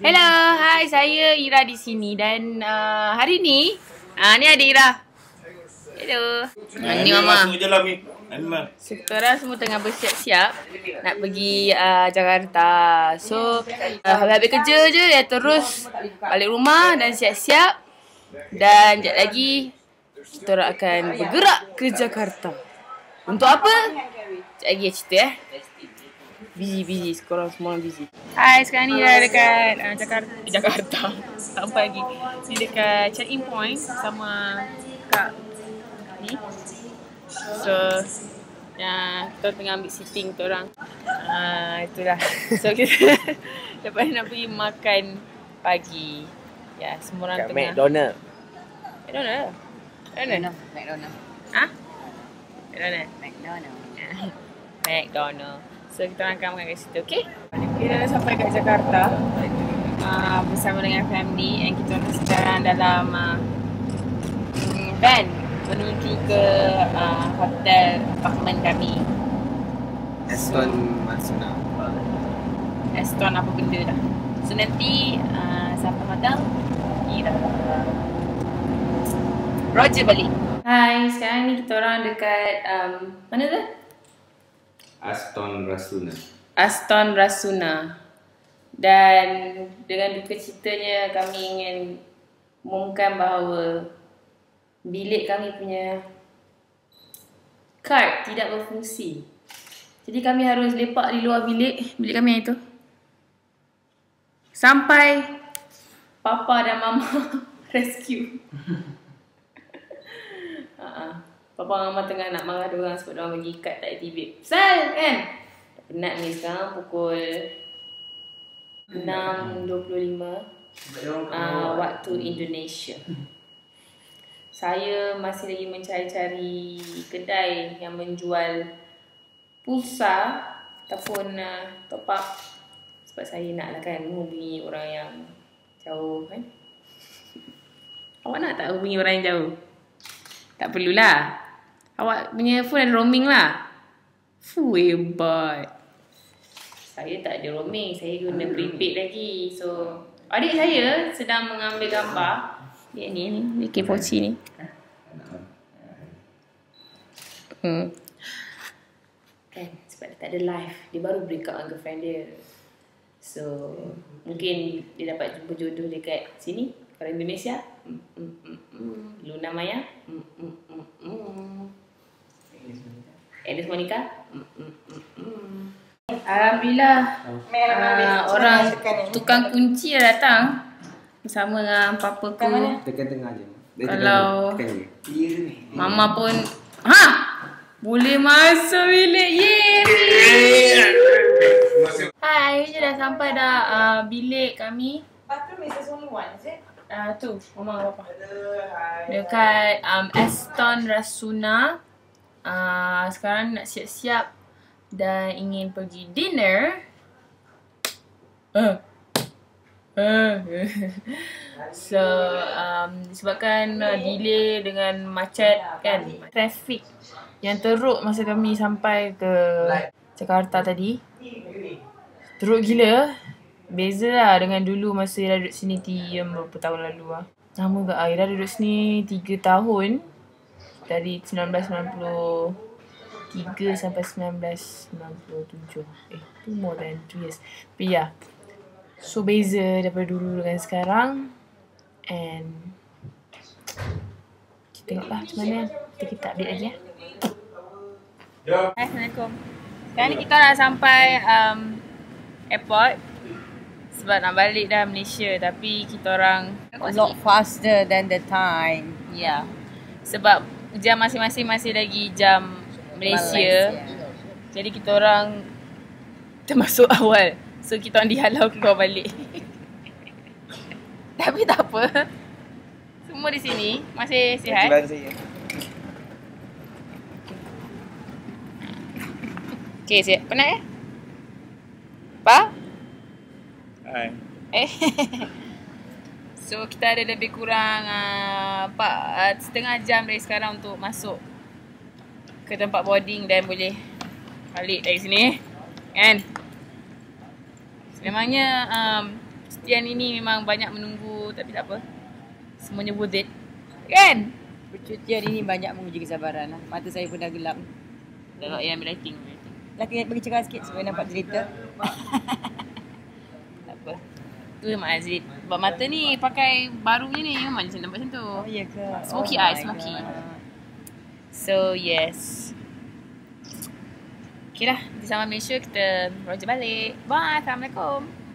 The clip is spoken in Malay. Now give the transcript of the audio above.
Hello, hai, saya Ira di sini dan hari ni ni ada Ira. Hello. Ni Mama. So, kita orang semua tengah bersiap-siap nak pergi Jakarta. So, habis-habis kerja je dia terus balik rumah dan siap-siap. Dan sekejap lagi kita orang akan bergerak ke Jakarta. Untuk apa? Sekejap lagi cerita Busy, sekarang semua orang busy. Hai, sekarang ni dah dekat Jakarta. Sampai lagi. Ni dekat check-in point sama Kak ni. So, kita tengah ambil seating kita orang. Itulah. So, kita lepas ni nak pergi makan pagi. Ya, semua orang kat tengah. McDonald. Ha? McDonald. So, kita orang akan makan kat situ, okay? Kita dah sampai kat Jakarta bersama dengan family and kita orang sekarang dalam van menuju ke hotel apartmen kami. Aston Rasuna. Aston apa benda dah. So, nanti sampai hotel kita Roger balik. Hai, sekarang ni kita orang dekat mana tu? Aston Rasuna. Aston Rasuna. Dan dengan duka citanya kami ingin umumkan bahawa bilik kami punya kad tidak berfungsi. Jadi kami harus lepak di luar bilik kami yang itu. Sampai Papa dan Mama rescue. Papa dan Mama tengah nak marah diorang sebab diorang bagi kad tak aktivate. Pasal kan? Dah penat ni sekarang pukul 6.25 waktu Indonesia. Saya masih lagi mencari-cari kedai yang menjual pulsa ataupun top up. Sebab saya nak lah kan hubungi orang yang jauh kan. Awak nak tak hubungi orang yang jauh? Tak perlulah. Awak punya phone ada roaming lah. Hebat. Saya tak ada roaming. Saya guna prepaid lagi. So, adik saya sedang mengambil gambar. Dia ni K40 ni. Kan, sebab dia tak ada live. Dia baru break up dengan girlfriend dia. So, mungkin dia dapat jumpa jodoh dekat sini. Orang Indonesia. Luna Maya. Alice Monica. Alhamdulillah. Orang tukang kunci dah datang bersama dengan papaku. Tekan tengah je. Kalau Mama pun boleh masuk bilik. Yeay. Hai, je dah sampai dah bilik kami. Bathroom is only one, is it? Tu, Mama dan Papa. Dekat Aston Rasuna. Sekarang nak siap-siap dan ingin pergi dinner. So, disebabkan delay dengan macet kan, traffic yang teruk masa kami sampai ke Jakarta tadi. Teruk gila. Beza lah dengan dulu masa Ira duduk sini berapa tahun lalu lah. Lama ke Ira duduk sini 3 tahun. Dari 1993 sampai 1997. Tu more than 2 years. Tapi ya. So beza daripada dulu dengan sekarang. And kita tengoklah macam mana. Kita update lagi ya. Assalamualaikum. Sekarang ni kita dah sampai airport. Sebab nak balik dah Malaysia. Tapi kita orang A lot faster than the time. ya. Sebab jam masing-masing masih lagi jam Malaysia. Jadi kita orang termasuk awal. So kita orang dihalau keluar balik. Tapi tak apa. Semua di sini masih sihat. Okay, siap. Penat ya? Pa? Hai. So kita ada lebih kurang setengah jam dari sekarang untuk masuk ke tempat boarding dan boleh balik dari sini kan. Memangnya Percutian ini memang banyak menunggu, tapi tak apa. Semuanya worth it. Kan? Percutian ini banyak menguji kesabaran lah. Mata saya pun dah gelap. Tengok yang lighting. Laki bagi cerah sikit supaya nampak cerita. Tak apa. Tu Mak Azrid. Sebab mata ni pakai barunya ni memang macam nampak macam tu. Oh ya ke? Smoky Oh eye, my smoky. God. So yes. Okay lah. Kita sama make sure kita roger balik. Bye. Assalamualaikum.